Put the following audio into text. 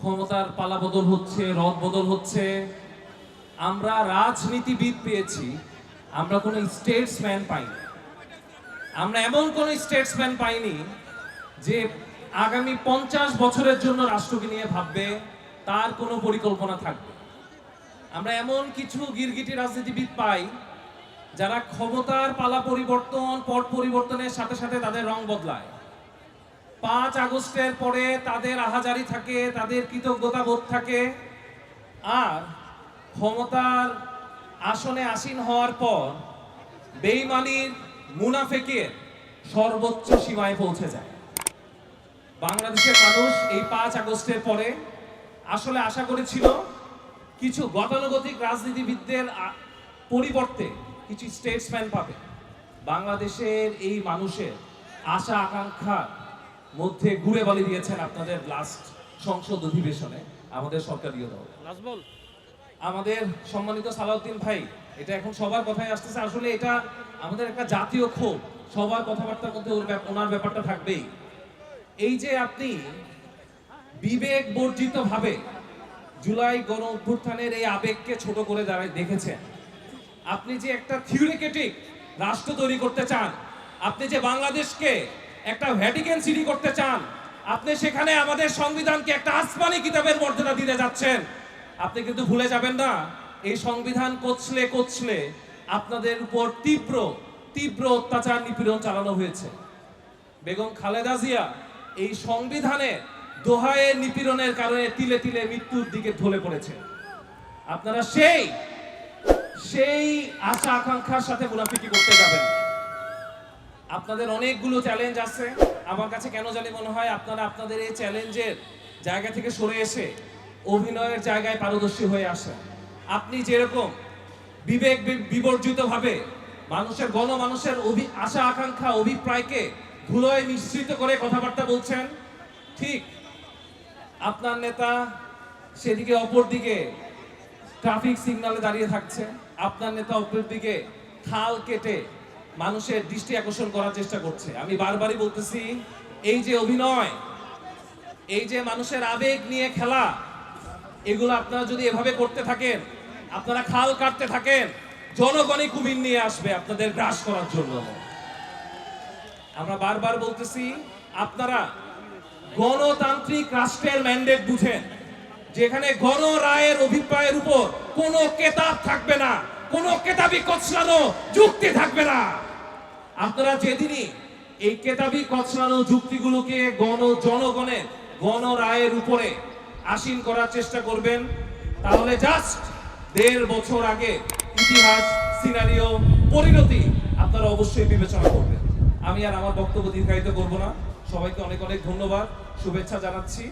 ক্ষমতার পালাবদল হচ্ছে, রদ বদল হচ্ছে। আমরা রাজনীতিবিদ পেয়েছি, আমরা কোনো স্টেটসম্যান পাইনি। আমরা এমন কোন স্টেটসম্যান পাইনি যে আগামী 50 বছরের জন্য রাষ্ট্রকে নিয়ে ভাববে, তার কোনো পরিকল্পনা থাকবে। আমরা এমন কিছু গিরগিটি রাজনীতিবিদ পাই যারা ক্ষমতার পালা পরিবর্তন, পট পরিবর্তনের সাথে সাথে তাদের রং বদলায়। 5 আগস্টের পরে তাদের আহাজারি থাকে, তাদের কৃতজ্ঞতা বোধ থাকে, আর ক্ষমতার আসনে আসীন হওয়ার পর বেঈমানির, মুনাফেকের সর্বোচ্চ সীমায় পৌঁছে যায়। বাংলাদেশের মানুষ এই 5 আগস্টের পরে আসলে আশা করেছিল কিছু গতানুগতিক রাজনীতিবিদদের পরিবর্তে কিছু স্টেটসম্যান পাবে। বাংলাদেশের এই মানুষের আশা আকাঙ্ক্ষার মধ্যে ঘুরে বলে দিয়েছেন আপনাদের লাস্ট সংসদ অধিবেশনে আমাদের সরকারীয় দল। আমাদের সম্মানিত সালাউদ্দিন ভাই, এটা এখন সবার কথাই আসতেছে, আসলে এটা আমাদের একটা জাতীয় ক্ষোভ, সবার কথাবার্তার মধ্যে ওনার ব্যাপারটা থাকবেই। এই যে আপনি বিবেক বর্জিত ভাবে জুলাই গণ অভ্যুত্থানের এই আবেগকে ছোট করে দেখেছেন, আপনি যে একটা থিওরিটিক রাষ্ট্র তৈরি করতে চান, আপনি যে বাংলাদেশকে একটা ভ্যাটিকান সিটি করতে চান, আপনি সেখানে আমাদের সংবিধানকে একটা আসমানি কিতাবের মর্যাদা দিতে যাচ্ছেন, আপনি কিন্তু ভুলে যাবেন না এই সংবিধান কোচলে কোচলে আপনাদের উপর তীব্র তীব্র অত্যাচার নিপীড়ন চালানো হয়েছে। বেগম খালেদা জিয়া এই সংবিধানের দোহায়ে নিপীড়নের কারণে তিলে তিলে মৃত্যুর দিকে ঢলে পড়েছে। আপনারা সেই আশা আকাঙ্ক্ষার সাথে মুনাফিকি করতে যাবেন। আপনাদের অনেকগুলো চ্যালেঞ্জ আছে, আমার কাছে কেন জানি মনে হয় আপনারা আপনাদের এই চ্যালেঞ্জের জায়গা থেকে সরে এসে অভিনয়ের জায়গায় পারদর্শী হয়ে আসেন। আপনি যেরকম বিবেক বিবর্জিত ভাবে মানুষের গণমানুষের আশা আকাঙ্ক্ষা, অভিপ্রায়কে ধুলোয় মিশ্রিত করে কথাবার্তা বলছেন, ঠিক আপনার নেতা সেদিকে অপর দিকে ট্রাফিক সিগন্যালে দাঁড়িয়ে থাকছে, আপনার নেতা অপর দিকে খাল কেটে মানুষের দৃষ্টি আকর্ষণ করার চেষ্টা করছে। আমি বারবারই বলতেছি, এই যে অভিনয়, এই যে মানুষের আবেগ নিয়ে খেলা, এগুলো আপনারা যদি এভাবে করতে থাকেন, আপনারা খাল কাটতে থাকেন, জনগণই কুমির নিয়ে আসবে আপনাদের গ্রাস করার জন্য। আমরা বারবার বলতেছি, আপনারা গণতান্ত্রিক রাষ্ট্রের ম্যান্ডেট বুঝেন, যেখানে গণ রায়ের অভিপ্রায়ের উপর কোনো কেতাব থাকবে না, কোনো কেতাবি কচলানো যুক্তি থাকবে না। আপনারা যেদিনই এই কেতাবি কচলানো যুক্তিগুলোকে জনগণের গণ রায়ের উপরে আসীন করার চেষ্টা করবেন, তাহলে জাস্ট 1.5 বছর আগে ইতিহাস, সিনারিও, পরিণতি আপনারা অবশ্যই বিবেচনা করবেন। আমি আর আমার বক্তব্য দীর্ঘায়িত করব না। সবাইকে অনেক অনেক ধন্যবাদ, শুভেচ্ছা জানাচ্ছি।